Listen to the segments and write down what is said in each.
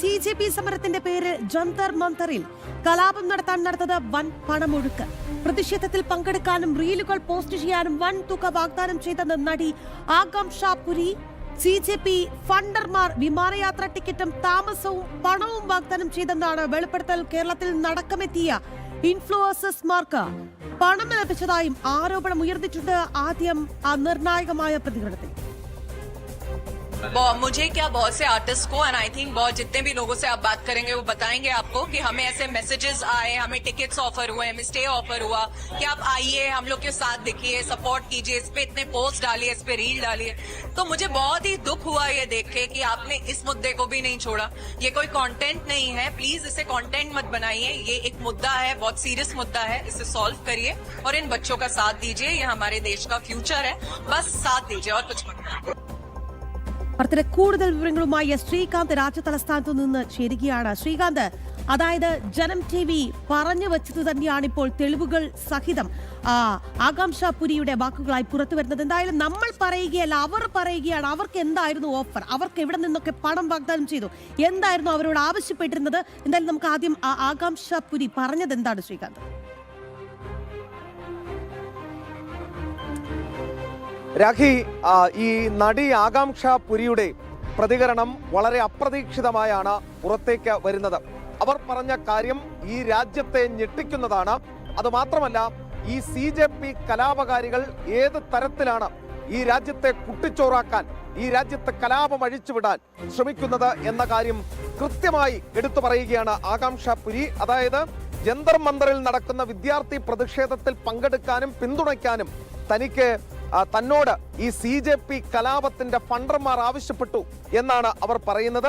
CJP സമരത്തിന്റെ പേര് ജന്തർ മന്തറിൽ കലാപം നടന്നത് വൻ പണമൊഴുക്ക്. പ്രതിഷേധത്തിൽ പങ്കെടുക്കാനും റീലുകൾ പോസ്റ്റ് ചെയ്യാനും വൻ തുക വാഗ്ദാനം ചെയ്തെന്ന് നടി ആകാംക്ഷ പുരി. CJP ഫണ്ടർമാർ വിമാനയാത്ര ടിക്കറ്റും താമസവും പണവും വാഗ്ദാനം ചെയ്തെന്നാണ് വെളിപ്പെടുത്തൽ. കേരളത്തിൽ നടക്കമെത്തിയ ഇൻഫ്ലുവൻസർമാർക്ക് പണം ലഭിച്ചതായും ആരോപണം ഉയർന്നിട്ടുണ്ട്. ആദ്യം നിർണായകമായ പ്രതികരണത്തിൽ मुझे क्या बहुत से आर्टिस्ट को एंड आई थिंक बहुत जितने भी लोगों से आप बात करेंगे वो बताएंगे आपको कि हमें ऐसे मैसेजेस आए, हमें टिकट्स ऑफर हुए, हमें स्टे ऑफर हुआ कि आप आइए, हम लोग के साथ दिखिए, सपोर्ट कीजिए, इस पे इतने पोस्ट डालिए, इस पे रील डालिए. तो मुझे बहुत ही दुख हुआ ये देख के कि आपने इस मुद्दे को भी नहीं छोड़ा. ये कोई कंटेंट नहीं है, प्लीज इसे कंटेंट मत बनाइए. ये एक मुद्दा है, बहुत सीरियस मुद्दा है, इसे सॉल्व करिए और इन बच्चों का साथ दीजिए. ये हमारे देश का फ्यूचर है, बस साथ दीजिए और कुछ मत. വാർത്തയുടെ കൂടുതൽ വിവരങ്ങളുമായി ശ്രീകാന്ത് രാജ്യതലസ്ഥാനത്തു നിന്ന് ചേരുകയാണ്. ശ്രീകാന്ത്, അതായത് ജനം TV പറഞ്ഞു വെച്ചത് തന്നെയാണ് ഇപ്പോൾ തെളിവുകൾ സഹിതം ആകാംക്ഷ പുരിയുടെ വാക്കുകളായി പുറത്തു വരുന്നത്. എന്തായാലും നമ്മൾ പറയുകയല്ല, അവർ പറയുകയാണ്. അവർക്ക് എന്തായിരുന്നു ഓഫർ? അവർക്ക് എവിടെ നിന്നൊക്കെ പണം വാഗ്ദാനം ചെയ്തു? എന്തായിരുന്നു അവരോട് ആവശ്യപ്പെട്ടിരുന്നത്? എന്തായാലും നമുക്ക് ആദ്യം ആകാംക്ഷ പുരി പറഞ്ഞത് എന്താണ് ശ്രീകാന്ത്? രാഖി, ഈ നടി ആകാംക്ഷ പുരിയുടെ പ്രതികരണം വളരെ അപ്രതീക്ഷിതമായാണ് പുറത്തേക്ക് വരുന്നത്. അവർ പറഞ്ഞ കാര്യം ഈ രാജ്യത്തെ ഞെട്ടിക്കുന്നതാണ്. അതുമാത്രമല്ല, ഈ CJP കലാപകാരികൾ ഏത് തരത്തിലാണ് ഈ രാജ്യത്തെ കുട്ടിച്ചോറാക്കാൻ, ഈ രാജ്യത്തെ കലാപം അഴിച്ചുവിടാൻ ശ്രമിക്കുന്നത് എന്ന കാര്യം കൃത്യമായി എടുത്തു പറയുകയാണ് ആകാംക്ഷ പുരി. അതായത് ജന്തർ മന്തറിൽ നടക്കുന്ന വിദ്യാർത്ഥി പ്രതിഷേധത്തിൽ പങ്കെടുക്കാനും പിന്തുണയ്ക്കാനും തന്നോട് ഈ CJP കലാപത്തിന്റെ ഫണ്ടർമാർ ആവശ്യപ്പെട്ടു എന്നാണ് അവർ പറയുന്നത്.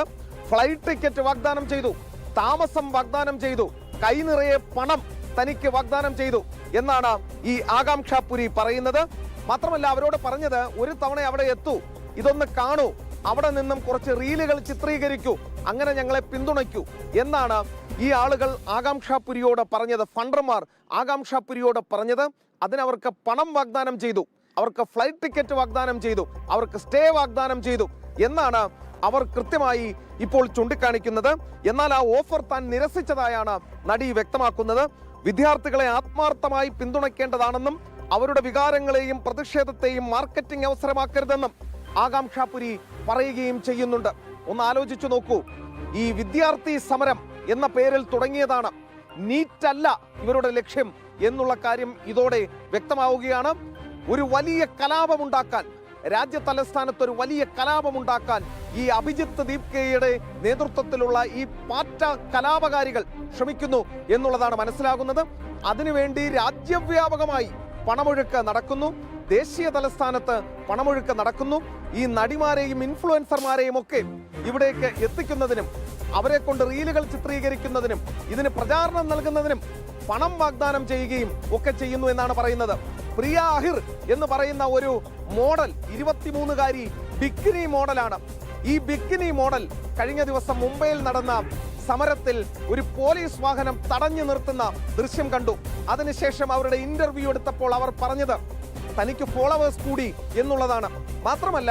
ഫ്ലൈറ്റ് ടിക്കറ്റ് വാഗ്ദാനം ചെയ്തു, താമസം വാഗ്ദാനം ചെയ്തു, കൈനിറയെ പണം തനിക്ക് വാഗ്ദാനം ചെയ്തു എന്നാണ് ഈ ആകാംക്ഷ പുരി പറയുന്നത്. മാത്രമല്ല, അവരോട് പറഞ്ഞത് ഒരു തവണ അവിടെ എത്തൂ, ഇതൊന്ന് കാണൂ, അവിടെ നിന്നും കുറച്ച് റീലുകൾ ചിത്രീകരിക്കൂ, അങ്ങനെ ഞങ്ങളെ പിന്തുണയ്ക്കൂ എന്നാണ് ഈ ആളുകൾ ആകാംക്ഷ പുരിയോട് പറഞ്ഞത്. ഫണ്ടർമാർ ആകാംക്ഷ പുരിയോട് പറഞ്ഞത്. അതിനവർക്ക് പണം വാഗ്ദാനം ചെയ്തു, അവർക്ക് ഫ്ലൈറ്റ് ടിക്കറ്റ് വാഗ്ദാനം ചെയ്തു, അവർക്ക് സ്റ്റേ വാഗ്ദാനം ചെയ്തു എന്നാണ് അവർ കൃത്യമായി ഇപ്പോൾ ചൂണ്ടിക്കാണിക്കുന്നത്. എന്നാൽ ആ ഓഫർ താൻ നിരസിച്ചതായാണ് നടി വ്യക്തമാക്കുന്നത്. വിദ്യാർത്ഥികളെ ആത്മാർത്ഥമായി പിന്തുണയ്ക്കേണ്ടതാണെന്നും അവരുടെ വികാരങ്ങളെയും പ്രതിഷേധത്തെയും മാർക്കറ്റിംഗ് അവസരമാക്കരുതെന്നും ആകാംക്ഷ പുരി പറയുകയും ചെയ്യുന്നുണ്ട്. ഒന്ന് ആലോചിച്ചു നോക്കൂ, ഈ വിദ്യാർത്ഥി സമരം എന്ന പേരിൽ തുടങ്ങിയതാണ്. നീറ്റല്ല ഇവരുടെ ലക്ഷ്യം എന്നുള്ള കാര്യം ഇതോടെ വ്യക്തമാവുകയാണ്. ഒരു വലിയ കലാപമുണ്ടാക്കാൻ, രാജ്യ തലസ്ഥാനത്ത് ഒരു വലിയ കലാപമുണ്ടാക്കാൻ ഈ അഭിജിത്ത് ദീപ്കയുടെ നേതൃത്വത്തിലുള്ള ഈ പാറ്റ കലാപകാരികൾ ശ്രമിക്കുന്നു എന്നുള്ളതാണ് മനസ്സിലാകുന്നത്. അതിനുവേണ്ടി രാജ്യവ്യാപകമായി പണമൊഴുക്ക് നടക്കുന്നു, ദേശീയ തലസ്ഥാനത്ത് പണമൊഴുക്ക് നടക്കുന്നു. ഈ നടിമാരെയും ഇൻഫ്ലുവൻസർമാരെയും ഒക്കെ ഇവിടേക്ക് എത്തിക്കുന്നതിനും അവരെ കൊണ്ട് റീലുകൾ ചിത്രീകരിക്കുന്നതിനും ഇതിന് പ്രചാരണം നൽകുന്നതിനും പണം വാഗ്ദാനം ചെയ്യുകയും ഒക്കെ ചെയ്യുന്നു എന്നാണ് പറയുന്നത്. പ്രിയ അഹിർ എന്ന് പറയുന്ന ഒരു മോഡൽ, 23കാരി ബിക്കിനി മോഡലാണ്. ഈ ബിക്കിനി മോഡൽ കഴിഞ്ഞ ദിവസം മുംബൈയിൽ നടന്ന സമരത്തിൽ ഒരു പോലീസ് വാഹനം തടഞ്ഞു നിർത്തുന്ന ദൃശ്യം കണ്ടു. അതിനുശേഷം അവരുടെ ഇന്റർവ്യൂ എടുത്തപ്പോൾ അവർ പറഞ്ഞത് തനിക്ക് ഫോളോവേഴ്സ് കൂടി എന്നുള്ളതാണ്. മാത്രമല്ല,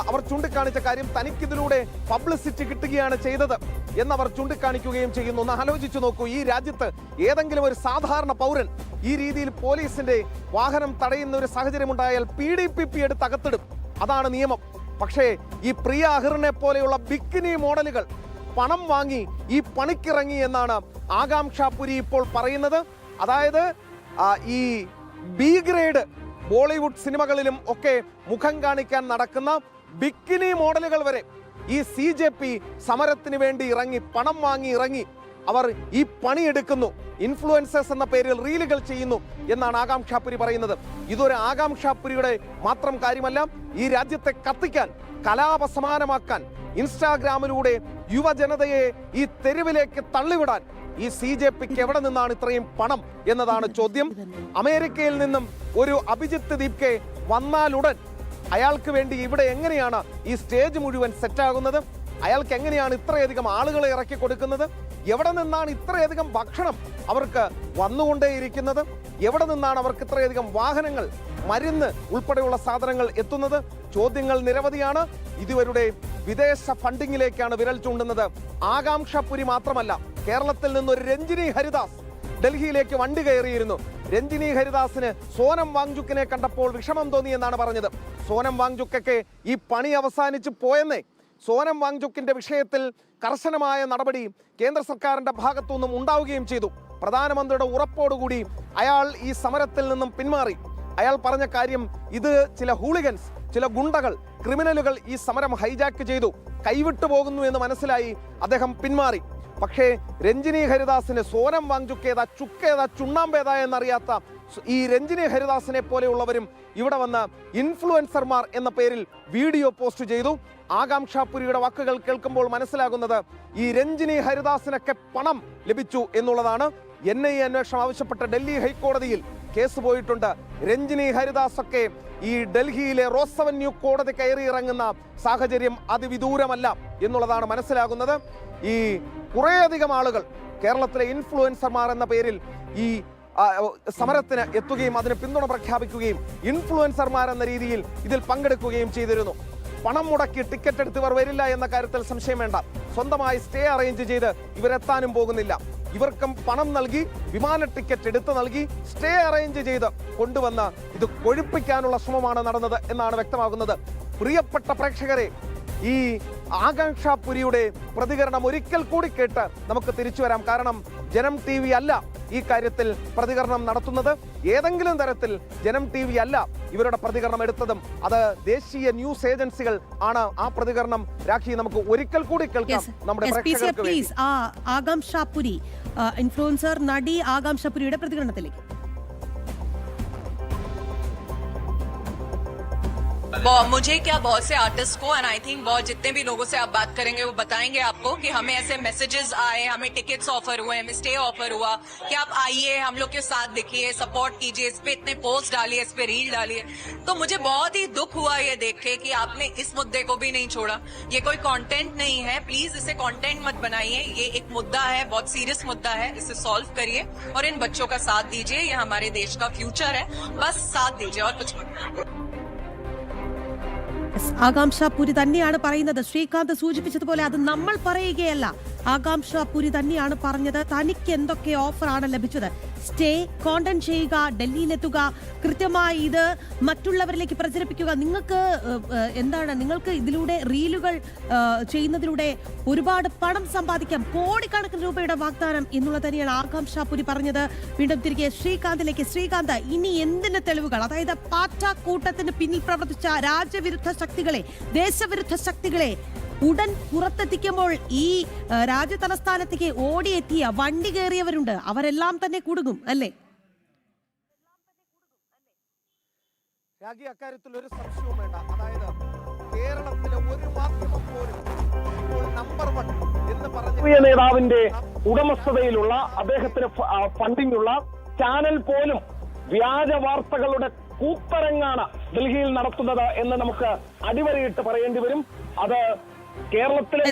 അവർ ചൂണ്ടിക്കാണിച്ച കാര്യം തനിക്കിതിലൂടെ പബ്ലിസിറ്റി കിട്ടുകയാണ് ചെയ്തത് എന്നവർ ചൂണ്ടിക്കാണിക്കുകയും ചെയ്യുന്നു. ഒന്ന് ആലോചിച്ചു നോക്കൂ, ഈ രാജ്യത്ത് ഏതെങ്കിലും ഒരു സാധാരണ പൗരൻ ഈ രീതിയിൽ പോലീസിന്റെ വാഹനം തടയുന്ന ഒരു സാഹചര്യം ഉണ്ടായാൽ PDPP എടുത്ത് അകത്തിടും, അതാണ് നിയമം. പക്ഷേ ഈ പ്രിയ അഹിറിനെ പോലെയുള്ള ബിക്കിനി മോഡലുകൾ പണം വാങ്ങി ഈ പണിക്കിറങ്ങി എന്നാണ് ആകാംക്ഷ പുരി ഇപ്പോൾ പറയുന്നത്. അതായത് ഈ B ഗ്രേഡ് ബോളിവുഡ് സിനിമകളിലും ഒക്കെ മുഖം കാണിക്കാൻ നടക്കുന്ന ബിക്കിനി മോഡലുകൾ വരെ ഈ CJP സമരത്തിന് വേണ്ടി ഇറങ്ങി, പണം വാങ്ങി ഇറങ്ങി അവർ ഈ പണിയെടുക്കുന്നു, ഇൻഫ്ലുവൻസേഴ്സ് എന്ന പേരിൽ റീലുകൾ ചെയ്യുന്നു എന്നാണ് ആകാംക്ഷ പുരി പറയുന്നത്. ഇതൊരു ആകാംക്ഷ പുരിയുടെ മാത്രം കാര്യമല്ല, ഈ രാജ്യത്തെ കത്തിക്കാൻ, കലാപസമാനമാക്കാൻ, ഇൻസ്റ്റാഗ്രാമിലൂടെ യുവജനതയെ ഈ തെരുവിലേക്ക് തള്ളിവിടാൻ ഈ CJPക്ക് എവിടെ നിന്നാണ് ഇത്രയും പണം എന്നതാണ് ചോദ്യം. അമേരിക്കയിൽ നിന്നും ഒരു അഭിജിത്ത് ദീപ്കെ വന്നാലുടൻ അയാൾക്ക് വേണ്ടി ഇവിടെ എങ്ങനെയാണ് ഈ സ്റ്റേജ് മുഴുവൻ സെറ്റാകുന്നത്? അയാൾക്ക് എങ്ങനെയാണ് ഇത്രയധികം ആളുകളെ ഇറക്കി കൊടുക്കുന്നത്? എവിടെ നിന്നാണ് ഇത്രയധികം ഭക്ഷണം അവർക്ക് വന്നുകൊണ്ടേയിരിക്കുന്നത്? എവിടെ നിന്നാണ് അവർക്ക് ഇത്രയധികം വാഹനങ്ങൾ, മരുന്ന് ഉൾപ്പെടെയുള്ള സാധനങ്ങൾ എത്തുന്നത്? ചോദ്യങ്ങൾ നിരവധിയാണ്. ഇതുവരുടെ വിദേശ ഫണ്ടിങ്ങിലേക്കാണ് വിരൽ ചൂണ്ടുന്നത്. ആകാംക്ഷാപുരി മാത്രമല്ല, കേരളത്തിൽ നിന്നൊരു രഞ്ജിനി ഹരിദാസ് ഡൽഹിയിലേക്ക് വണ്ടി കയറിയിരുന്നു. രഞ്ജിനി ഹരിദാസിന് സോനം വാങ്ചുക്കിനെ കണ്ടപ്പോൾ വിഷമം തോന്നിയെന്നാണ് പറഞ്ഞത്. സോനം വാങ്ചുക്കൊക്കെ ഈ പണി അവസാനിച്ച് പോയെന്നേ. സോനം വാങ്ചുക്കിന്റെ വിഷയത്തിൽ കർശനമായ നടപടി കേന്ദ്ര സർക്കാരിന്റെ ഭാഗത്തുനിന്നും ഉണ്ടാവുകയും ചെയ്തു. പ്രധാനമന്ത്രിയുടെ ഉറപ്പോടുകൂടി അയാൾ ഈ സമരത്തിൽ നിന്നും പിന്മാറി. അയാൾ പറഞ്ഞ കാര്യം, ഇത് ചില ഹൂളിഗൻസ്, ചില ഗുണ്ടകൾ, ക്രിമിനലുകൾ ഈ സമരം ഹൈജാക്ക് ചെയ്തു, കൈവിട്ടു പോകുന്നു എന്ന് മനസ്സിലായി അദ്ദേഹം പിന്മാറി. പക്ഷേ രഞ്ജിനി ഹരിദാസിന് സോനം വാങ്ചുക്കേതാ, ചുക്കേതാ, ചുണ്ണാമ്പേതാ എന്നറിയാത്ത ഈ രഞ്ജിനി ഹരിദാസിനെ പോലെയുള്ളവരും ഇവിടെ വന്ന് ഇൻഫ്ലുവൻസർമാർ എന്ന പേരിൽ വീഡിയോ പോസ്റ്റ് ചെയ്തു. ആകാംക്ഷാപുരിയുടെ വാക്കുകൾ കേൾക്കുമ്പോൾ മനസ്സിലാകുന്നത് ഈ രഞ്ജിനി ഹരിദാസിനൊക്കെ പണം ലഭിച്ചു എന്നുള്ളതാണ്. NIA അന്വേഷണം ആവശ്യപ്പെട്ട ഡൽഹി ഹൈക്കോടതിയിൽ കേസ് പോയിട്ടുണ്ട്. രഞ്ജിനി ഹരിദാസ് ഒക്കെ ഈ ഡൽഹിയിലെ റോസ് അവന്യൂ കോടതി കയറി ഇറങ്ങുന്ന സാഹചര്യം അതിവിദൂരമല്ല എന്നുള്ളതാണ് മനസ്സിലാകുന്നത്. ഈ കുറേയധികം ആളുകൾ കേരളത്തിലെ ഇൻഫ്ലുവൻസർമാർ എന്ന പേരിൽ ഈ സമരത്തിന് എത്തുകയും അതിന് പിന്തുണ പ്രഖ്യാപിക്കുകയും ഇൻഫ്ലുവൻസർമാർ എന്ന രീതിയിൽ ഇതിൽ പങ്കെടുക്കുകയും ചെയ്തിരുന്നു. പണം മുടക്കി ടിക്കറ്റ് എടുത്ത് ഇവർ വരില്ല എന്ന കാര്യത്തിൽ സംശയം വേണ്ട. സ്വന്തമായി സ്റ്റേ അറേഞ്ച് ചെയ്ത് ഇവരെത്താനും പോകുന്നില്ല. ഇവർക്കും പണം നൽകി, വിമാന ടിക്കറ്റ് എടുത്ത് നൽകി, സ്റ്റേ അറേഞ്ച് ചെയ്ത് കൊണ്ടുവന്ന് ഇത് കൊഴുപ്പിക്കാനുള്ള ശ്രമമാണ് നടന്നത് എന്നാണ് വ്യക്തമാകുന്നത്. പ്രിയപ്പെട്ട പ്രേക്ഷകരെ, ഈ ആകാംക്ഷാപുരിയുടെ പ്രതികരണം ഒരിക്കൽ കൂടി കേട്ട് നമുക്ക് തിരിച്ചു വരാം. കാരണം ജനം TV അല്ല ഈ കാര്യത്തിൽ പ്രതികരണം നടത്തുന്നത്. ഏതെങ്കിലും തരത്തിൽ ജനം TV അല്ല ഇവരുടെ പ്രതികരണം എടുത്തതും. അത് ദേശീയ ന്യൂസ് ഏജൻസികൾ ആണ്. ആ പ്രതികരണം രാഖി നമുക്ക് ഒരിക്കൽ കൂടി കേൾക്കാം നമ്മുടെ പ്രേക്ഷകർക്ക് വേണ്ടി. ആകാംക്ഷാപുരി, ഇൻഫ്ലുവൻസർ നടി ആകാംക്ഷാപുരിയുടെ പ്രതികരണത്തിലേക്ക്. मुझे क्या, बहुत से आर्टिस्ट को एंड आई थिंक बहुत जितने भी लोगों से आप बात करेंगे वो बताएंगे आपको कि हमें ऐसे मैसेजेस आए, हमें टिकट्स ऑफर हुए, हमें स्टे ऑफर हुआ कि आप आइए, हम लोग के साथ दिखिए, सपोर्ट कीजिए, इस पे इतने पोस्ट डालिए, इस पे रील डालिए. तो मुझे बहुत ही दुख हुआ ये देख के कि आपने इस मुद्दे को भी नहीं छोड़ा. ये कोई कंटेंट नहीं है, प्लीज इसे कंटेंट मत बनाइए. ये एक मुद्दा है, बहुत सीरियस मुद्दा है, इसे सॉल्व करिए और इन बच्चों का साथ दीजिए. ये हमारे देश का फ्यूचर है, बस साथ दीजिए और कुछ मत. ആകാംക്ഷാപുരി തന്നെയാണ് പറയുന്നത്. ശ്രീകാന്ത് സൂചിപ്പിച്ചതുപോലെ അത് നമ്മൾ പറയുകയല്ല, ആകാംക്ഷാപുരി തന്നെയാണ് പറഞ്ഞത്. തനിക്ക് എന്തൊക്കെ ഓഫറാണ് ലഭിച്ചത്? സ്റ്റേ, കോണ്ടന്റ് ചെയ്യുക, ഡൽഹിയിലെത്തുക, കൃത്യമായി ഇത് മറ്റുള്ളവരിലേക്ക് പ്രചരിപ്പിക്കുക. നിങ്ങൾക്ക് ഇതിലൂടെ റീലുകൾ ചെയ്യുന്നതിലൂടെ ഒരുപാട് പണം സമ്പാദിക്കാം, കോടിക്കണക്കിന് രൂപയുടെ വാഗ്ദാനം എന്നുള്ളത് തന്നെയാണ് ആകാംക്ഷാപുരി പറഞ്ഞത്. വീണ്ടും തിരികെ ശ്രീകാന്തിലേക്ക്. ശ്രീകാന്ത്, ഇനി എന്തിന് തെളിവുകൾ? അതായത് പാറ്റ കൂട്ടത്തിന് പിന്നിൽ പ്രവർത്തിച്ച രാജ്യവിരുദ്ധ ശക്തികളെ, ദേശവിരുദ്ധ ശക്തികളെ ഉടൻ പുറത്തെത്തിക്കുമ്പോൾ ഈ രാജ്യതലസ്ഥാനത്തേക്ക് ഓടിയെത്തിയ വണ്ടി കയറിയവരുണ്ട്, അവരെല്ലാം തന്നെ കുടുങ്ങും അല്ലേ? രാഖി, അക്കാര്യത്തിൽ ഒരു സംശയവും വേണ്ട. അതായത് കേരളത്തിലെ ഒരു മാധ്യമം പോലും ഇപ്പോൾ നമ്പർ 1 എന്ന് പറഞ്ഞ നേതാവിന്റെ ഉടമസ്ഥതയിലുള്ള, അദ്ദേഹത്തിന് ഫണ്ടിംഗ് ഉള്ള ചാനൽ പോലും വ്യാജ വാർത്തകളുടെ കൂത്തരങ്ങാണ് ഡൽഹിയിൽ നടത്തുന്നത് എന്ന് നമുക്ക് അടിവരയിട്ട് പറയേണ്ടി വരും. അത് കേരളത്തിലെ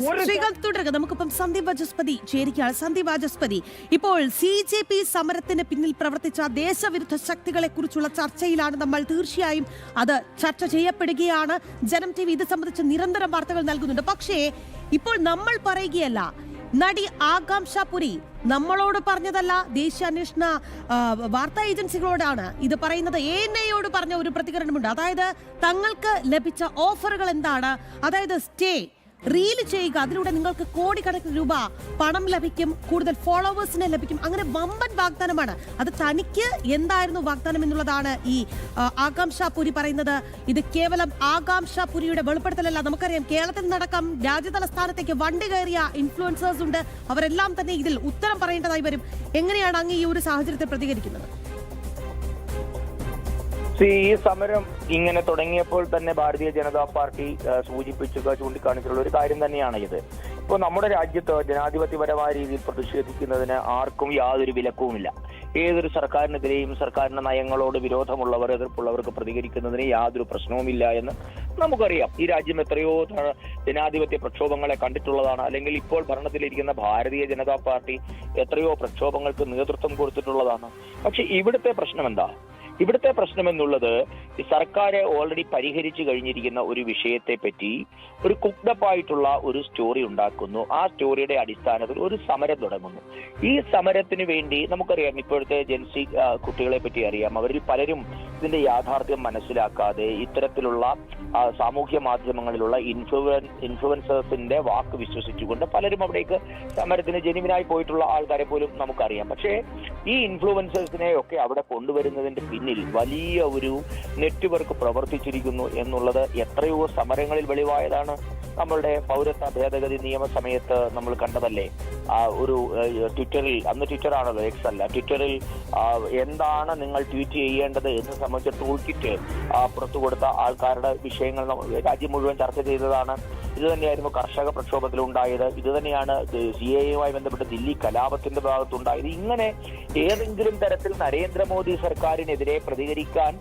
തുടരുക. നമുക്കിപ്പം സന്ദീപ് വാചസ്പതി ചേരുകയാണ്. സന്ദീപ് വാചസ്പതി, ഇപ്പോൾ CJP സമരത്തിന് പിന്നിൽ പ്രവർത്തിച്ച ദേശവിരുദ്ധ ശക്തികളെ കുറിച്ചുള്ള ചർച്ചയിലാണ് നമ്മൾ. തീർച്ചയായും അത് ചർച്ച ചെയ്യപ്പെടുകയാണ്. ജനം TV ഇത് സംബന്ധിച്ച് നിരന്തരം വാർത്തകൾ നൽകുന്നുണ്ട്. പക്ഷേ ഇപ്പോൾ നമ്മൾ പറയുകയല്ല, നടി ആകാംക്ഷാപുരി നമ്മളോട് പറഞ്ഞതല്ല, ദേശീയ അന്വേഷണ വാർത്താ ഏജൻസികളോടാണ് ഇത് പറയുന്നത്. ANIയോട് പറഞ്ഞ ഒരു പ്രതികരണമുണ്ട്. അതായത് തങ്ങൾക്ക് ലഭിച്ച ഓഫറുകൾ എന്താണ്? അതായത് സ്റ്റേ, റീൽ ചെയ്യുക, അതിലൂടെ നിങ്ങൾക്ക് കോടിക്കണക്കിന് രൂപ പണം ലഭിക്കും, കൂടുതൽ ഫോളോവേഴ്സിനെ ലഭിക്കും. അങ്ങനെ വമ്പൻ വാഗ്ദാനമാണ്. അത് തനിക്ക് എന്തായിരുന്നു വാഗ്ദാനം എന്നുള്ളതാണ് ഈ ആകാംക്ഷാപുരി പറയുന്നത്. ഇത് കേവലം ആകാംക്ഷാപുരിയുടെ വെളിപ്പെടുത്തലല്ല. നമുക്കറിയാം, കേരളത്തിൽ നടക്കം രാജ്യതലസ്ഥാനത്തേക്ക് വണ്ടി കയറിയ ഇൻഫ്ലുവൻസേഴ്സ് ഉണ്ട്. അവരെല്ലാം തന്നെ ഇതിൽ ഉത്തരം പറയേണ്ടതായി വരും. എങ്ങനെയാണ് അങ്ങ് ഈ ഒരു സാഹചര്യത്തെ പ്രതികരിക്കുന്നത്? ഈ സമരം ഇങ്ങനെ തുടങ്ങിയപ്പോൾ തന്നെ ഭാരതീയ ജനതാ പാർട്ടി ചൂണ്ടിക്കാണിച്ചിട്ടുള്ള ഒരു കാര്യം തന്നെയാണ് ഇത്. ഇപ്പോൾ നമ്മുടെ രാജ്യത്ത് ജനാധിപത്യപരമായ രീതിയിൽ പ്രതിഷേധിക്കുന്നതിന് ആർക്കും യാതൊരു വിലക്കുമില്ല. ഏതൊരു സർക്കാരിനെതിരെയും സർക്കാരിന്റെ നയങ്ങളോട് വിരോധമുള്ളവർ, എതിർപ്പുള്ളവർക്ക് പ്രതികരിക്കുന്നതിന് യാതൊരു പ്രശ്നവുമില്ല എന്ന് നമുക്കറിയാം. ഈ രാജ്യം എത്രയോ ജനാധിപത്യ പ്രക്ഷോഭങ്ങളെ കണ്ടിട്ടുള്ളതാണ്. അല്ലെങ്കിൽ ഇപ്പോൾ ഭരണത്തിലിരിക്കുന്ന ഭാരതീയ ജനതാ പാർട്ടി എത്രയോ പ്രക്ഷോഭങ്ങൾക്ക് നേതൃത്വം കൊടുത്തിട്ടുള്ളതാണ്. പക്ഷെ ഇവിടുത്തെ പ്രശ്നം എന്താ? ഇവിടുത്തെ പ്രശ്നം എന്നുള്ളത് സർക്കാർ ഓൾറെഡി പരിഹരിച്ചു കഴിഞ്ഞിരിക്കുന്ന ഒരു വിഷയത്തെ പറ്റി ഒരു കുക്ഡപ്പായിട്ടുള്ള ഒരു സ്റ്റോറി ഉണ്ടാക്കുന്നു. ആ സ്റ്റോറിയുടെ അടിസ്ഥാനത്തിൽ ഒരു സമരം തുടങ്ങുന്നു. ഈ സമരത്തിന് വേണ്ടി നമുക്കറിയാം, ഇപ്പോഴത്തെ ജെൻസി കുട്ടികളെ പറ്റി അറിയാം. അവരിൽ പലരും ഇതിന്റെ യാഥാർത്ഥ്യം മനസ്സിലാക്കാതെ ഇത്തരത്തിലുള്ള സാമൂഹ്യ മാധ്യമങ്ങളിലുള്ള ഇൻഫ്ലുവൻസേഴ്സിന്റെ വാക്ക് വിശ്വസിച്ചുകൊണ്ട് പലരും അവിടേക്ക് സമരത്തിന് ജെനുവിനായി പോയിട്ടുള്ള ആൾക്കാരെ പോലും നമുക്കറിയാം. പക്ഷേ ഈ ഇൻഫ്ലുവൻസേഴ്സിനെ ഒക്കെ അവിടെ കൊണ്ടുവരുന്നതിന്റെ പിന്നിൽ വലിയ ഒരു നെറ്റ്വർക്ക് പ്രവർത്തിച്ചിരിക്കുന്നു എന്നുള്ളത് എത്രയോ സമരങ്ങളിൽ വെളിവായതാണ്. നമ്മളുടെ പൗരത്വ ഭേദഗതി നിയമ സമയത്ത് നമ്മൾ കണ്ടതല്ലേ? ഒരു ട്വിറ്ററിൽ, അന്ന് ട്വിറ്റർ ആണല്ലോ, എക്സ് അല്ല, ട്വിറ്ററിൽ എന്താണ് നിങ്ങൾ ട്വീറ്റ് ചെയ്യേണ്ടത് എന്ന് സംബന്ധിച്ച ടൂൾ കിറ്റ് പുറത്തു കൊടുത്ത ആൾക്കാരുടെ വിഷയങ്ങൾ രാജ്യം മുഴുവൻ ചർച്ച ചെയ്തതാണ്. ഇത് തന്നെയായിരുന്നു കർഷക പ്രക്ഷോഭത്തിലുണ്ടായത്. ഇത് തന്നെയാണ് CAA-യുമായി ബന്ധപ്പെട്ട് ദില്ലി കലാപത്തിന്റെ ഭാഗത്തുണ്ടായത്. ഇങ്ങനെ ഏതെങ്കിലും തരത്തിൽ നരേന്ദ്രമോദി സർക്കാരിനെതിരെ പ്രതികരിക്കാൻ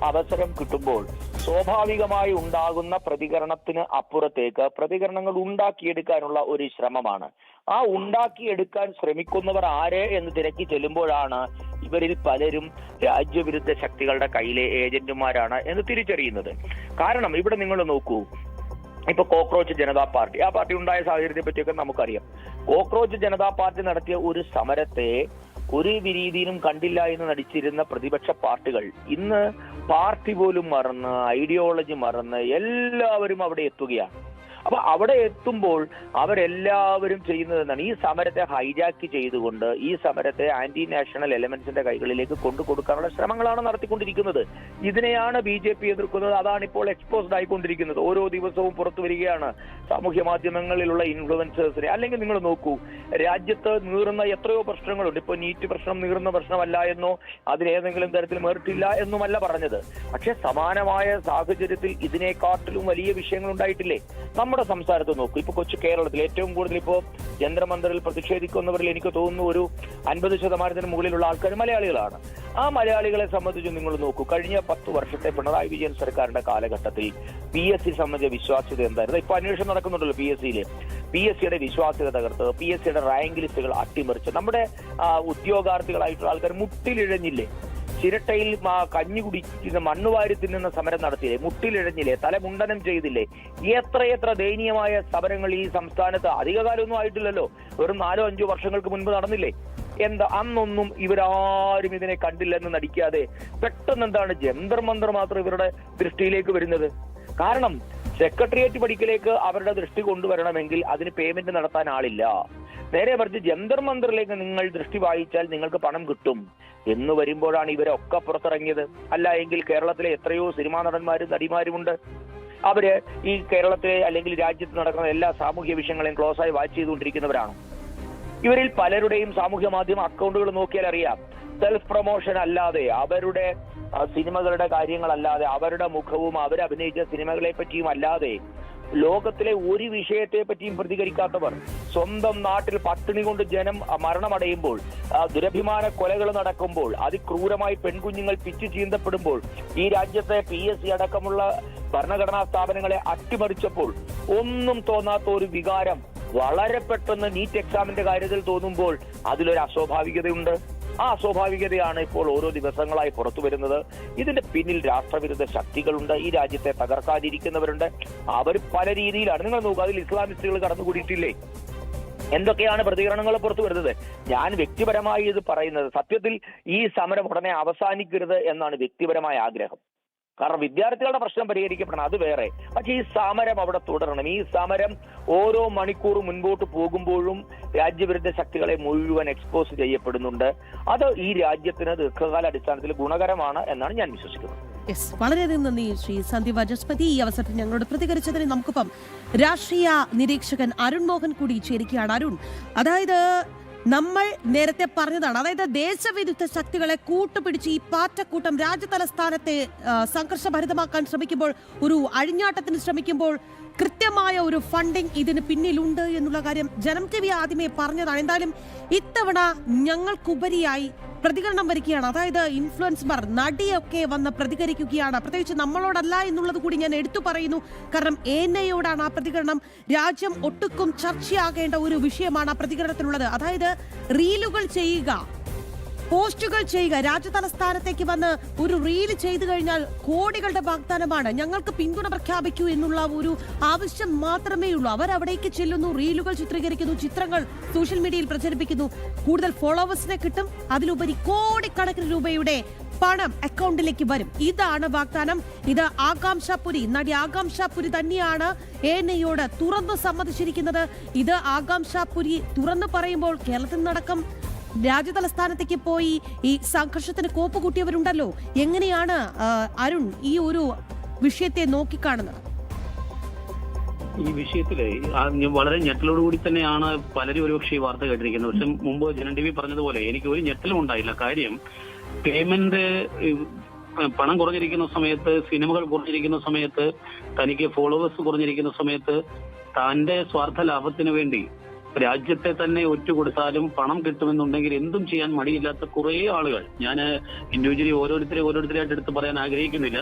അവസരം കിട്ടുമ്പോൾ സ്വാഭാവികമായി ഉണ്ടാകുന്ന പ്രതികരണത്തിന് അപ്പുറത്തേക്ക് പ്രതികരണങ്ങൾ ഉണ്ടാക്കിയെടുക്കാനുള്ള ഒരു ശ്രമമാണ്. ആ ഉണ്ടാക്കിയെടുക്കാൻ ശ്രമിക്കുന്നവർ ആര് എന്ന് തിരക്കി ചെല്ലുമ്പോഴാണ് ഇവരിൽ പലരും രാജ്യവിരുദ്ധ ശക്തികളുടെ കയ്യിലെ ഏജന്റുമാരാണ് എന്ന് തിരിച്ചറിയുന്നത്. കാരണം ഇവിടെ നിങ്ങൾ നോക്കൂ, ഇപ്പൊ കോക്രോച്ച് ജനതാ പാർട്ടി, ആ പാർട്ടി ഉണ്ടായ സാഹചര്യത്തെ പറ്റിയൊക്കെ നമുക്കറിയാം. കോക്രോച്ച് ജനതാ പാർട്ടി നടത്തിയ ഒരു സമരത്തെ ഒരു രീതിയിലും കണ്ടില്ല എന്ന് നടിച്ചിരുന്ന പ്രതിപക്ഷ പാർട്ടികൾ ഇന്ന് പാർട്ടി പോലും മറന്ന്, ഐഡിയോളജി മറന്ന് എല്ലാവരും അവിടെ എത്തുകയാണ്. അപ്പൊ അവിടെ എത്തുമ്പോൾ അവരെല്ലാവരും ചെയ്യുന്നത് എന്താണ്? ഈ സമരത്തെ ഹൈജാക്ക് ചെയ്തുകൊണ്ട് ഈ സമരത്തെ ആന്റി നാഷണൽ എലമെന്റ്സിന്റെ കൈകളിലേക്ക് കൊണ്ടുകൊടുക്കാനുള്ള ശ്രമങ്ങളാണ് നടത്തിക്കൊണ്ടിരിക്കുന്നത്. ഇതിനെയാണ് BJP എതിർക്കുന്നത്. അതാണ് ഇപ്പോൾ എക്സ്പോസ്ഡ് ആയിക്കൊണ്ടിരിക്കുന്നത്. ഓരോ ദിവസവും പുറത്തു വരികയാണ് സാമൂഹ്യ മാധ്യമങ്ങളിലുള്ള ഇൻഫ്ലുവൻസേഴ്സിനെ. അല്ലെങ്കിൽ നിങ്ങൾ നോക്കൂ, രാജ്യത്ത് നീറുന്ന എത്രയോ പ്രശ്നങ്ങളുണ്ട്. ഇപ്പൊ നീറ്റ് പ്രശ്നം നീറുന്ന പ്രശ്നമല്ല എന്നോ അതിനേതെങ്കിലും തരത്തിൽ മേറിട്ടില്ല എന്നുമല്ല പറഞ്ഞത്. പക്ഷെ സമാനമായ സാഹചര്യത്തിൽ ഇതിനെക്കാട്ടിലും വലിയ വിഷയങ്ങൾ ഉണ്ടായിട്ടില്ലേ? നമ്മുടെ സംസ്ഥാനത്ത് നോക്കൂ, ഇപ്പൊ കൊച്ചു കേരളത്തിൽ ഏറ്റവും കൂടുതൽ ഇപ്പോ ജന്തർ-മന്ദറിൽ പ്രതിഷേധിക്കുന്നവരിൽ എനിക്ക് തോന്നുന്നു ഒരു 50% മുകളിലുള്ള ആൾക്കാർ മലയാളികളാണ്. ആ മലയാളികളെ സംബന്ധിച്ച് നിങ്ങൾ നോക്കൂ, കഴിഞ്ഞ 10 വർഷത്തെ പിണറായി വിജയൻ സർക്കാരിന്റെ കാലഘട്ടത്തിൽ PSC സംബന്ധിച്ച വിശ്വാസ്യത എന്തായിരുന്നു? ഇപ്പൊ അന്വേഷണം നടക്കുന്നുണ്ടല്ലോ PSCയുടെ വിശ്വാസ്യത തകർത്ത്, PSCയുടെ റാങ്ക് ലിസ്റ്റുകൾ അട്ടിമറിച്ച് നമ്മുടെ ഉദ്യോഗാർത്ഥികളായിട്ടുള്ള ആൾക്കാർ മുട്ടിലിഴഞ്ഞില്ലേ? ചിരട്ടയിൽ കഞ്ഞി കുടിക്കുന്ന മണ്ണുവാരി തിന്നുന്ന സമരം നടത്തിയില്ലേ? മുട്ടിലിഴഞ്ഞില്ലേ? തലമുണ്ടനം ചെയ്തില്ലേ? എത്രയെത്ര ദയനീയമായ സമരങ്ങൾ ഈ സംസ്ഥാനത്ത് അധികകാലമൊന്നും ആയിട്ടില്ലല്ലോ, വെറും 4-5 വർഷങ്ങൾക്ക് മുൻപ് നടന്നില്ലേ? എന്താ അന്നൊന്നും ഇവരാരും ഇതിനെ കണ്ടില്ലെന്ന് നടിക്കാതെ പെട്ടെന്ന് എന്താണ് ജന്തർ-മന്ദർ മാത്രം ഇവരുടെ ദൃഷ്ടിയിലേക്ക് വരുന്നത്? കാരണം സെക്രട്ടേറിയറ്റ് പടിക്കലേക്ക് അവരുടെ ദൃഷ്ടി കൊണ്ടുവരണമെങ്കിൽ അതിന് പേയ്മെന്റ് നടത്താൻ ആളില്ല. നേരെ മറിച്ച് ജന്തർ-മന്ദറിലേക്ക് നിങ്ങൾ ദൃഷ്ടി വായിച്ചാൽ നിങ്ങൾക്ക് പണം കിട്ടും എന്ന് വരുമ്പോഴാണ് ഇവരൊക്കെ പുറത്തിറങ്ങിയത്. അല്ല എങ്കിൽ കേരളത്തിലെ എത്രയോ സിനിമാ നടന്മാരും നടിമാരുമുണ്ട്. അവര് ഈ കേരളത്തിലെ അല്ലെങ്കിൽ രാജ്യത്ത് നടക്കുന്ന എല്ലാ സാമൂഹ്യ വിഷയങ്ങളെയും ക്ലോസായി വാച്ച് ചെയ്തുകൊണ്ടിരിക്കുന്നവരാണ്. ഇവരിൽ പലരുടെയും സാമൂഹ്യ മാധ്യമ അക്കൗണ്ടുകൾ നോക്കിയാൽ അറിയാം, സെൽഫ് പ്രൊമോഷൻ അല്ലാതെ, അവരുടെ സിനിമകളുടെ കാര്യങ്ങളല്ലാതെ, അവരുടെ മുഖവും അവരഭിനയിച്ച സിനിമകളെ പറ്റിയും അല്ലാതെ ലോകത്തിലെ ഒരു വിഷയത്തെ പറ്റിയും പ്രതികരിക്കാത്തവർ, സ്വന്തം നാട്ടിൽ പട്ടിണി കൊണ്ട് ജനം മരണമടയുമ്പോൾ, ദുരഭിമാന കൊലകൾ നടക്കുമ്പോൾ, അതിക്രൂരമായി പെൺകുഞ്ഞുങ്ങൾ പിച്ചു ചീന്തപ്പെടുമ്പോൾ, ഈ രാജ്യത്തെ PSC അടക്കമുള്ള ഭരണഘടനാ സ്ഥാപനങ്ങളെ അട്ടിമറിച്ചപ്പോൾ ഒന്നും തോന്നാത്ത ഒരു വികാരം വളരെ പെട്ടെന്ന് നീറ്റ് എക്സാമിന്റെ കാര്യത്തിൽ തോന്നുമ്പോൾ അതിലൊരു അസ്വാഭാവികതയുണ്ട്. ആ അസ്വാഭാവികതയാണ് ഇപ്പോൾ ഓരോ ദിവസങ്ങളായി പുറത്തു വരുന്നത്. ഇതിന്റെ പിന്നിൽ രാഷ്ട്രവിരുദ്ധ ശക്തികളുണ്ട്, ഈ രാജ്യത്തെ തകർക്കാതിരിക്കുന്നവരുണ്ട്. അവർ പല രീതിയിലാണ്. നിങ്ങൾ നോക്കുക, അതിൽ ഇസ്ലാമിസ്റ്റുകൾ കടന്നുകൂടിയിട്ടില്ലേ? എന്തൊക്കെയാണ് പ്രതികരണങ്ങൾ പുറത്തു വരുന്നത്? ഞാൻ വ്യക്തിപരമായി ഇത് പറയുന്നത്, സത്യത്തിൽ ഈ സമരം ഉടനെ അവസാനിക്കരുത് എന്നാണ് വ്യക്തിപരമായ ആഗ്രഹം. കാരണം വിദ്യാർത്ഥികളുടെ പ്രശ്നം പരിഹരിക്കപ്പെടണം, അത് വേറെ. പക്ഷെ ഈ സമരം അവിടെ തുടരണം. ഈ സമരം ഓരോ മണിക്കൂർ മുൻപോട്ട് പോകുമ്പോഴും രാജ്യവിരുദ്ധ ശക്തികളെ മുഴുവൻ എക്സ്പോസ് ചെയ്യപ്പെടുന്നുണ്ട്. അത് ഈ രാജ്യത്തിന് ദീർഘകാല അടിസ്ഥാനത്തിൽ ഗുണകരമാണ് എന്നാണ് ഞാൻ വിശ്വസിക്കുന്നത്. വളരെയധികം നന്ദി ശ്രീ സന്ദീപ് വാചസ്പതി. ഈ അവസരത്തിൽ ഞങ്ങളോട് പ്രതികരിച്ചതിന് നമുക്കിപ്പം രാഷ്ട്രീയ നിരീക്ഷകൻ അരുൺ മോഹൻ കൂടി ചേരുകയാണ്. അരുൺ, അതായത് നമ്മൾ നേരത്തെ പറഞ്ഞതാണ്, അതായത് ദേശവിരുദ്ധ ശക്തികളെ കൂട്ടുപിടിച്ച് ഈ പാറ്റക്കൂട്ടം രാജ്യതലസ്ഥാനത്തെ സംഘർഷഭരിതമാക്കാൻ ശ്രമിക്കുമ്പോൾ, ഒരു അഴിഞ്ഞാട്ടത്തിന് ശ്രമിക്കുമ്പോൾ കൃത്യമായ ഒരു ഫണ്ടിങ് ഇതിന് പിന്നിലുണ്ട് എന്നുള്ള കാര്യം ജനം TV ആദ്യമേ പറഞ്ഞതാണ്. എന്തായാലും ഇത്തവണ ഞങ്ങൾക്കുപരിയായി പ്രതികരണം വരികയാണ്. അതായത് ഇൻഫ്ലുവൻസർമാർ, നടിയൊക്കെ വന്ന് പ്രതികരിക്കുകയാണ്. പ്രത്യേകിച്ച് നമ്മളോടല്ല എന്നുള്ളത് കൂടി ഞാൻ എടുത്തു പറയുന്നു. കാരണം ANIയോടാണ് ആ പ്രതികരണം. രാജ്യം ഒട്ടുക്കും ചർച്ചയാകേണ്ട ഒരു വിഷയമാണ് ആ പ്രതികരണത്തിലുള്ളത്. അതായത് റീലുകൾ ചെയ്യുക, പോസ്റ്റുകൾ ചെയ്യുക. രാജ്യതലസ്ഥാനത്തേക്ക് വന്ന് ഒരു റീൽ ചെയ്തു കഴിഞ്ഞാൽ കോടികളുടെ വാഗ്ദാനമാണ്. ഞങ്ങൾക്ക് പിന്തുണ പ്രഖ്യാപിക്കൂ എന്നുള്ള ഒരു ആവശ്യം മാത്രമേ ഉള്ളൂ. അവരവിടേക്ക് ചെല്ലുന്നു, റീലുകൾ ചിത്രീകരിക്കുന്നു, ചിത്രങ്ങൾ സോഷ്യൽ മീഡിയയിൽ പ്രചരിപ്പിക്കുന്നു. കൂടുതൽ ഫോളോവേഴ്സിനെ കിട്ടും. അതിലുപരി കോടിക്കണക്കിന് രൂപയുടെ പണം അക്കൗണ്ടിലേക്ക് വരും. ഇതാണ് വാഗ്ദാനം. ഇത് ആകാംക്ഷാപുരി, നടി ആകാംക്ഷാപുരി തന്നെയാണ് ANIയോട് തുറന്നു സമ്മതിച്ചിരിക്കുന്നത്. ഇത് ആകാംക്ഷാപുരി തുറന്നു പറയുമ്പോൾ കേരളത്തിൽ നടക്കം രാജ്യതലസ്ഥാനത്തേക്ക് പോയി ഈ സംഘർഷത്തിന് കോപ്പ് കൂട്ടിയവരുണ്ടല്ലോ. എങ്ങനെയാണ് അരുൺ ഈ ഒരു വിഷയത്തെ നോക്കിക്കാണുന്നത്? ഈ വിഷയത്തില് വളരെ ഞെട്ടലോടുകൂടി തന്നെയാണ് പലരും ഒരുപക്ഷെ ഈ വാർത്ത കേട്ടിരിക്കുന്നത്. പക്ഷെ മുമ്പ് ജനൻ TV പറഞ്ഞതുപോലെ എനിക്ക് ഒരു ഞെട്ടലും ഉണ്ടായില്ല. കാര്യം പേയ്മെന്റ് പണം കുറഞ്ഞിരിക്കുന്ന സമയത്ത്, സിനിമകൾ കുറഞ്ഞിരിക്കുന്ന സമയത്ത്, തനിക്ക് ഫോളോവേഴ്സ് കുറഞ്ഞിരിക്കുന്ന സമയത്ത് തന്റെ സ്വാർത്ഥ ലാഭത്തിന് വേണ്ടി രാജ്യത്തെ തന്നെ ഒറ്റുകൊടുത്താലും പണം കിട്ടുമെന്നുണ്ടെങ്കിൽ എന്തും ചെയ്യാൻ മടിയില്ലാത്ത കുറെ ആളുകൾ, ഞാൻ ഇൻഡിവിജ്വലി ഓരോരുത്തരെയായിട്ട് എടുത്ത് പറയാൻ ആഗ്രഹിക്കുന്നില്ല.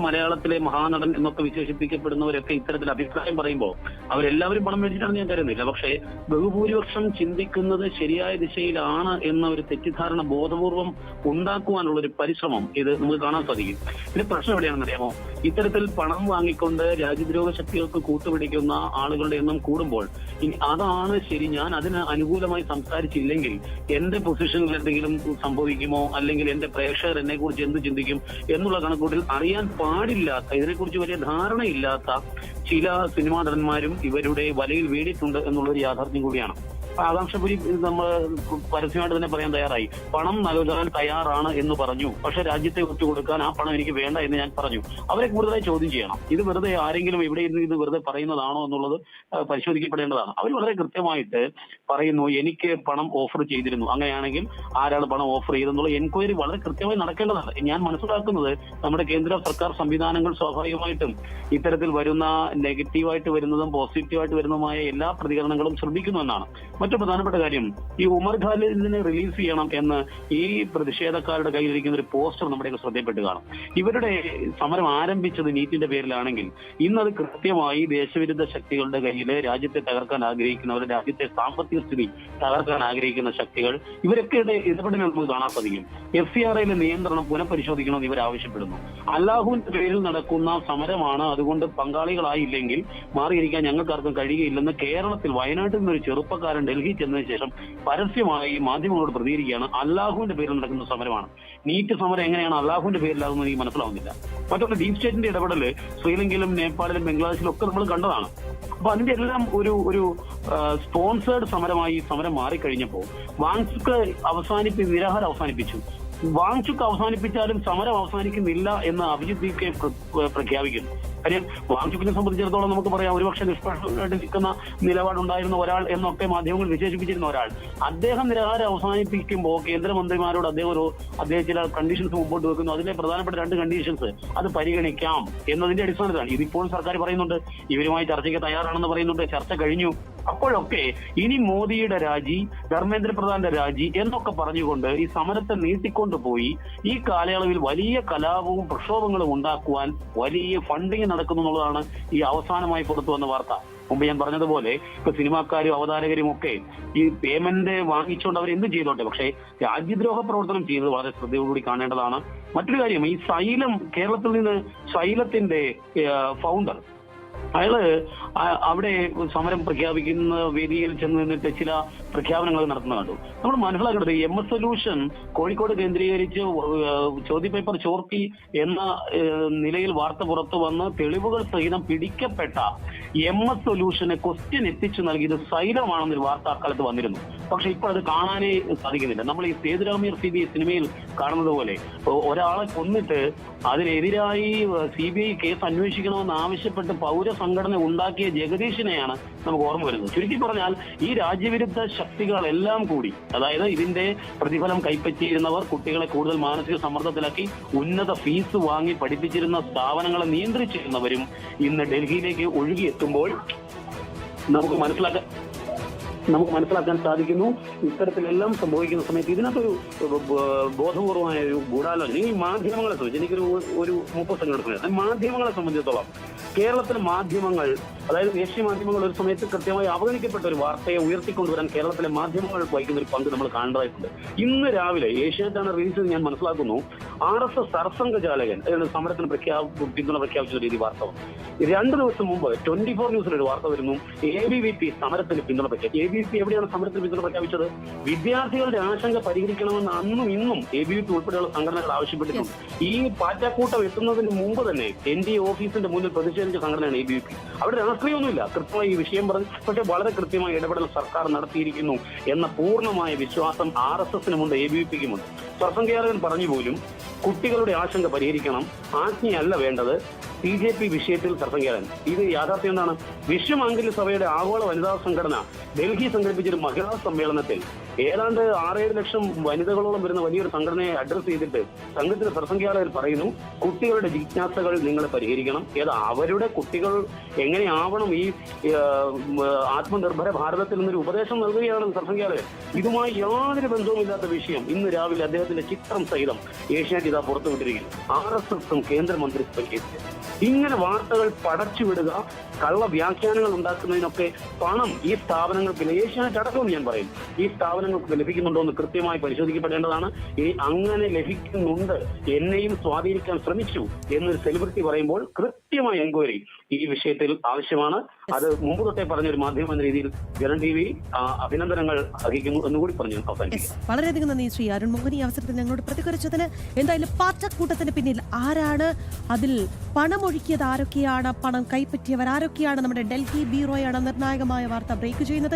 മലയാളത്തിലെ മഹാനടൻ എന്നൊക്കെ വിശേഷിപ്പിക്കപ്പെടുന്നവരൊക്കെ ഇത്തരത്തിൽ അഭിപ്രായം പറയുമ്പോൾ അവരെല്ലാവരും പണം മേടിച്ചിട്ടാണെന്ന് ഞാൻ കരുതുന്നില്ല. പക്ഷേ ബഹുഭൂരിപക്ഷം ചിന്തിക്കുന്നത് ശരിയായ ദിശയിലാണ് എന്ന ഒരു തെറ്റിദ്ധാരണ ബോധപൂർവം ഉണ്ടാക്കുവാനുള്ള ഒരു പരിശ്രമം ഇത് നമുക്ക് കാണാൻ സാധിക്കും. ഇതിന്റെ പ്രശ്നം എവിടെയാണെന്ന് അറിയാമോ? ഇത്തരത്തിൽ പണം വാങ്ങിക്കൊണ്ട് രാജ്യദ്രോഹ ശക്തികൾക്ക് കൂട്ടുപിടിക്കുന്ന ആളുകളുടെ എണ്ണം കൂടുമ്പോൾ ഇനി അതാണ് ശരി, ഞാൻ അതിന് അനുകൂലമായി സംസാരിച്ചില്ലെങ്കിൽ എന്റെ പൊസിഷനിൽ എന്തെങ്കിലും സംഭവിക്കുമോ, അല്ലെങ്കിൽ എന്റെ പ്രേക്ഷകർ എന്നെ കുറിച്ച് എന്ത് ചിന്തിക്കും എന്നുള്ള കണക്കൂട്ടിൽ അറിയാൻ പാടില്ലാത്ത, ഇതിനെക്കുറിച്ച് വലിയ ധാരണയില്ലാത്ത ചില സിനിമാ നടന്മാരും ഇവരുടെ വലയിൽ വീണിട്ടുണ്ട് എന്നുള്ളൊരു യാഥാർത്ഥ്യം കൂടിയാണ്. ആകാംക്ഷപുരി നമ്മൾ പരസ്യമായിട്ട് തന്നെ പറയാൻ തയ്യാറായി. പണം നൽകാൻ തയ്യാറാണ് എന്ന് പറഞ്ഞു, പക്ഷെ രാജ്യത്തെ ഒറ്റുകൊടുക്കാൻ ആ പണം എനിക്ക് വേണ്ട എന്ന് ഞാൻ പറഞ്ഞു. അവരെ കൂടുതലായി ചോദ്യം ചെയ്യണം. ഇത് വെറുതെ ആരെങ്കിലും ഇവിടെ ഇരുന്ന് ഇത് വെറുതെ പറയുന്നതാണോ എന്നുള്ളത് പരിശോധിക്കപ്പെടേണ്ടതാണ്. അവർ വളരെ കൃത്യമായിട്ട് പറയുന്നു, എനിക്ക് പണം ഓഫർ ചെയ്തിരുന്നു, അങ്ങനെയാണെങ്കിൽ ആരാണ് പണം ഓഫർ ചെയ്തെന്നുള്ള എൻക്വയറി വളരെ കൃത്യമായി നടക്കേണ്ടതാണ്. ഞാൻ മനസ്സിലാക്കുന്നത് നമ്മുടെ കേന്ദ്ര സർക്കാർ സംവിധാനങ്ങൾ സ്വാഭാവികമായിട്ടും ഇത്തരത്തിൽ വരുന്ന നെഗറ്റീവായിട്ട് വരുന്നതും പോസിറ്റീവായിട്ട് വരുന്നതുമായ എല്ലാ പ്രതികരണങ്ങളും ശ്രദ്ധിക്കുന്നു എന്നാണ്. മറ്റു പ്രധാനപ്പെട്ട കാര്യം, ഈ ഉമർ ഖാലിദിനെ റിലീസ് ചെയ്യണം എന്ന് ഈ പ്രതിഷേധക്കാരുടെ കയ്യിലിരിക്കുന്ന ഒരു പോസ്റ്റർ നമ്മുടെയൊക്കെ ശ്രദ്ധയിൽപ്പെട്ട് കാണും. ഇവരുടെ സമരം ആരംഭിച്ചത് നീറ്റിന്റെ പേരിലാണെങ്കിൽ ഇന്നത് കൃത്യമായി ദേശവിരുദ്ധ ശക്തികളുടെ കയ്യിൽ രാജ്യത്തെ തകർക്കാൻ ആഗ്രഹിക്കുന്നവർ, രാജ്യത്തെ സാമ്പത്തിക സ്ഥിതി തകർക്കാൻ ആഗ്രഹിക്കുന്ന ശക്തികൾ, ഇവരൊക്കെ ഇടപെടൽ നമുക്ക് കാണാൻ സാധിക്കും. FCRAയിലെ നിയന്ത്രണം പുനഃപരിശോധിക്കണമെന്ന് ഇവർ ആവശ്യപ്പെടുന്നു. അല്ലാഹുവിന്റെ പേരിൽ നടക്കുന്ന സമരമാണ്, അതുകൊണ്ട് പങ്കാളികളായില്ലെങ്കിൽ മാറിയിരിക്കാൻ ഞങ്ങൾക്കാർക്കും കഴിയുകയില്ലെന്ന് കേരളത്തിൽ വയനാട്ടിൽ നിന്നൊരു ചെറുപ്പക്കാരൻ ഡൽഹി ചെന്നതിന് ശേഷം പരസ്യമായി മാധ്യമങ്ങളോട് പ്രതികരിക്കുകയാണ്. അല്ലാഹുവിന്റെ പേരിൽ നടക്കുന്ന സമരമാണ്. നീറ്റ് സമരം എങ്ങനെയാണ് അല്ലാഹുവിന്റെ പേരിലാകുന്നത് എനിക്ക് മനസ്സിലാവുന്നില്ല. മറ്റൊന്ന്, ഡീപ് സ്റ്റേറ്റിന്റെ ഇടപെടൽ ശ്രീലങ്കയിലും നേപ്പാളിലും ബംഗ്ലാദേശിലും ഒക്കെ നമ്മൾ കണ്ടതാണ്. അപ്പൊ അതിന്റെ എല്ലാം ഒരു സ്പോൺസേർഡ് സമരമായി സമരം മാറിക്കഴിഞ്ഞപ്പോൾ വാങ്ചുക്ക് നിരാഹാരം അവസാനിപ്പിച്ചു. വാങ്ചുക്ക് അവസാനിപ്പിച്ചാലും സമരം അവസാനിക്കുന്നില്ല എന്ന് അഭിജിത്ത് DK പ്രഖ്യാപിക്കുന്നു. കാര്യം വാങ്ചുക്കിനെ സംബന്ധിച്ചിടത്തോളം നമുക്ക് പറയാം, ഒരുപക്ഷെ നിഷ്പക്ഷമായിട്ട് നിൽക്കുന്ന നിലപാടുണ്ടായിരുന്ന ഒരാൾ എന്നൊക്കെ മാധ്യമങ്ങൾ വിശേഷിപ്പിച്ചിരുന്ന ഒരാൾ. അദ്ദേഹം നിരാഹാരം അവസാനിപ്പിക്കുമ്പോൾ കേന്ദ്രമന്ത്രിമാരോട് അദ്ദേഹം ചില കണ്ടീഷൻസ് മുമ്പോട്ട് വെക്കുന്നു. അതിലെ പ്രധാനപ്പെട്ട 2 കണ്ടീഷൻസ് അത് പരിഗണിക്കാം എന്നതിന്റെ അടിസ്ഥാനത്തിലാണ്. ഇതിപ്പോൾ സർക്കാർ പറയുന്നുണ്ട്, ഇവരുമായി ചർച്ചയ്ക്ക് തയ്യാറാണെന്ന് പറയുന്നുണ്ട്, ചർച്ച കഴിഞ്ഞു. അപ്പോഴൊക്കെ ഇനി മോദിയുടെ രാജി, ധർമ്മേന്ദ്ര പ്രധാന്റെ രാജി എന്നൊക്കെ പറഞ്ഞുകൊണ്ട് ഈ സമരത്തെ നീട്ടിക്കൊണ്ടുപോയി ഈ കാലയളവിൽ വലിയ കലാപവും പ്രക്ഷോഭങ്ങളും ഉണ്ടാക്കുവാൻ വലിയ ഫണ്ടിങ് നടക്കുന്നു എന്നുള്ളതാണ് ഈ അവസാനമായി പുറത്തു വന്ന വാർത്ത. മുമ്പ് ഞാൻ പറഞ്ഞതുപോലെ ഇപ്പൊ സിനിമാക്കാരും അവതാരകരും ഒക്കെ ഈ പേയ്മെന്റ് വാങ്ങിച്ചുകൊണ്ട് അവർ എന്ത് ചെയ്തോട്ടെ, പക്ഷേ രാജ്യദ്രോഹ പ്രവർത്തനം ചെയ്യുന്നത് വളരെ ശ്രദ്ധയോടുകൂടി കാണേണ്ടതാണ്. മറ്റൊരു കാര്യം, ഈ സൈലം, കേരളത്തിൽ നിന്ന് സൈലത്തിന്റെ ഫൗണ്ടർ അയാള് അവിടെ സമരം പ്രഖ്യാപിക്കുന്ന വേദിയിൽ ചെന്ന് നിന്നിട്ട് ചില പ്രഖ്യാപനങ്ങൾ നടത്തുന്നത് കണ്ടു. നമ്മൾ മനസ്സിലാക്കേണ്ടത് MS സൊല്യൂഷൻ കോഴിക്കോട് കേന്ദ്രീകരിച്ച് ചോദ്യപേപ്പർ ചോർത്തി എന്ന നിലയിൽ വാർത്ത പുറത്തു വന്ന് തെളിവുകൾ സഹിതം പിടിക്കപ്പെട്ട MS സൊല്യൂഷന് ക്വസ്റ്റ്യൻ എത്തിച്ചു നൽകിയത് സൈലമാണെന്നൊരു വാർത്ത അക്കാലത്ത് വന്നിരുന്നു. പക്ഷെ ഇപ്പോൾ അത് കാണാനേ സാധിക്കുന്നില്ല. നമ്മൾ ഈ സേതുരാമയ്യർ CBI സിനിമയിൽ കാണുന്നത് പോലെ ഒരാളെ കൊന്നിട്ട് അതിനെതിരായി CBI കേസ് അന്വേഷിക്കണമെന്ന് ആവശ്യപ്പെട്ട് പൗരസംഘടന ഉണ്ടാക്കിയ ജഗദീഷിനെയാണ് നമുക്ക് ഓർമ്മ വരുന്നത്. ചുരുക്കി പറഞ്ഞാൽ ഈ രാജ്യവിരുദ്ധ ശക്തികളെല്ലാം കൂടി, അതായത് ഇതിന്റെ പ്രതിഫലം കൈപ്പറ്റിയിരുന്നവർ, കുട്ടികളെ കൂടുതൽ മാനസിക സമ്മർദ്ദത്തിലാക്കി ഉന്നത ഫീസ് വാങ്ങി പഠിപ്പിച്ചിരുന്ന സ്ഥാപനങ്ങളെ നിയന്ത്രിച്ചിരുന്നവരും ഇന്ന് ഡൽഹിയിലേക്ക് ഒഴുകിയെത്തുമ്പോൾ നമുക്ക് മനസ്സിലാക്കാം. നമുക്ക് മനസ്സിലാക്കാൻ സാധിക്കുന്നു. ഇത്തരത്തിലെല്ലാം സംഭവിക്കുന്ന സമയത്ത് ഇതിനകത്തൊരു ബോധപൂർവമായ ഒരു ഗൂഢാലോചന ഈ മാധ്യമങ്ങളെ സംബന്ധിച്ച് എനിക്കൊരു 30 സെക്കൻഡ് എടുക്കുന്നത്. മാധ്യമങ്ങളെ സംബന്ധിച്ചിടത്തോളം കേരളത്തിലെ മാധ്യമങ്ങൾ, അതായത് ദേശീയ മാധ്യമങ്ങൾ ഒരു സമയത്ത് കൃത്യമായി അവഗണിക്കപ്പെട്ട ഒരു വാർത്തയെ ഉയർത്തിക്കൊണ്ടുവരാൻ കേരളത്തിലെ മാധ്യമങ്ങൾ വഹിക്കുന്ന ഒരു പങ്ക് നമ്മൾ കാണേണ്ടതായിട്ടുണ്ട്. ഇന്ന് രാവിലെ ഏഷ്യാനെറ്റാണ് റിലീസ് ചെയ്ത് ഞാൻ മനസ്സിലാക്കുന്നു, RSS സർസംഘചാലകൻ സമരത്തിന് പിന്തുണ പ്രഖ്യാപിച്ച രീതി വാർത്ത 2 ദിവസം മുമ്പ് 24 ന്യൂസിൽ ഒരു വാർത്ത വരുന്നു, ABVP സമരത്തിന് പിന്തുണ പ്രഖ്യാപിച്ചു. ABVP എവിടെയാണ് സമരത്തിന് പിന്തുണ പ്രഖ്യാപിച്ചത്? വിദ്യാർത്ഥികളുടെ ആശങ്ക പരിഹരിക്കണമെന്ന് അന്നും ഇന്നും ABVP ഉൾപ്പെടെയുള്ള സംഘടനകൾ ആവശ്യപ്പെട്ടിട്ടുണ്ട്. ഈ പാറ്റാക്കൂട്ടം എത്തുന്നതിന് മുമ്പ് തന്നെ NDA ഓഫീസിന്റെ മുന്നിൽ പ്രതിഷേധിച്ച സംഘടനയാണ് ABVP. അവിടെ രാഷ്ട്രീയമൊന്നുമില്ല, കൃത്യമായി ഈ വിഷയം പറഞ്ഞു, പക്ഷേ വളരെ കൃത്യമായ ഇടപെടൽ സർക്കാർ നടത്തിയിരിക്കുന്നു എന്ന പൂർണ്ണമായ വിശ്വാസം RSSനുമുണ്ട്, ABVPക്കുമുണ്ട്. സർസംഘചാലകൻ പറഞ്ഞു പോലും കുട്ടികളുടെ ആശങ്ക പരിഹരിക്കണം, ആജ്ഞയല്ല വേണ്ടത്. CJP വിഷയത്തിൽ സർസംഘചാലകൻ ഇത് യാഥാർത്ഥ്യം എന്താണ്? വിശ്വമാംഗല്യ സഭയുടെ ആഗോള വനിതാ സംഘടന ഡൽഹി സംഘടിപ്പിച്ചൊരു മഹിളാ സമ്മേളനത്തിൽ ഏതാണ്ട് 6-7 ലക്ഷം വനിതകളോളം വരുന്ന വലിയൊരു സംഘടനയെ അഡ്രസ് ചെയ്തിട്ട് സംഘത്തിന്റെ സർസംഘചാലകൻ പറയുന്നു, കുട്ടികളുടെ ജിജ്ഞാസകൾ നിങ്ങൾ പരിഹരിക്കണം. അവരുടെ കുട്ടികൾ എങ്ങനെയാവണം ഈ ആത്മനിർഭര ഭാരതത്തിൽ നിന്നൊരു ഉപദേശം നൽകുകയാണ് സർസംഘചാലകൻ. ഇതുമായി യാതൊരു ബന്ധവുമില്ലാത്ത വിഷയം ഇന്ന് രാവിലെ അദ്ദേഹത്തിന്റെ ചിത്രം സഹിതം ഏഷ്യാനെറ്റ് ഇതാ പുറത്തുവിട്ടിരിക്കുന്നു. RSSും കേന്ദ്രമന്ത്രിസഭയ്ക്ക് ഇങ്ങനെ വാർത്തകൾ പടച്ചുവിടുക, കള്ള വ്യാഖ്യാനങ്ങൾ ഉണ്ടാക്കുന്നതിനൊക്കെ പണം ഈ സ്ഥാപനങ്ങൾക്ക്, ഏഷ്യാനെറ്റ് അടക്കം ഞാൻ പറയും, ഈ സ്ഥാപനങ്ങൾക്ക് ലഭിക്കുന്നുണ്ടോ എന്ന് കൃത്യമായി പരിശോധിക്കപ്പെടേണ്ടതാണ്. അങ്ങനെ ലഭിക്കുന്നുണ്ട്, എന്നെയും സ്വാധീനിക്കാൻ ശ്രമിച്ചു എന്നൊരു സെലിബ്രിറ്റി പറയുമ്പോൾ കൃത്യമായ എൻക്വയറി ഈ വിഷയത്തിൽ ആവശ്യമാണ്. അത് മുമ്പ് തൊട്ടേ പറഞ്ഞൊരു മാധ്യമം എന്ന രീതിയിൽ ജനം TV അഭിനന്ദനങ്ങൾ അർഹിക്കുന്നു എന്നുകൂടി പറഞ്ഞു അവസാനിപ്പിക്കും. വളരെയധികം നന്ദി ശ്രീ അരുൺ മോഹൻ, ഈ അവസരത്തിൽ ഞങ്ങളോട് പ്രതികരിച്ചതിന്. എന്തായാലും പാറ്റക്കൂട്ടത്തിന് പിന്നിൽ ആരാണ്, അതിൽ പണമൊഴുക്കിയത് ആരൊക്കെയാണ്, പണം കൈപ്പറ്റിയവർ ആരൊക്കെയാണ്, നമ്മുടെ ഡൽഹി ബ്യൂറോയാണ് നിർണായകമായ വാർത്ത ബ്രേക്ക് ചെയ്യുന്നത്.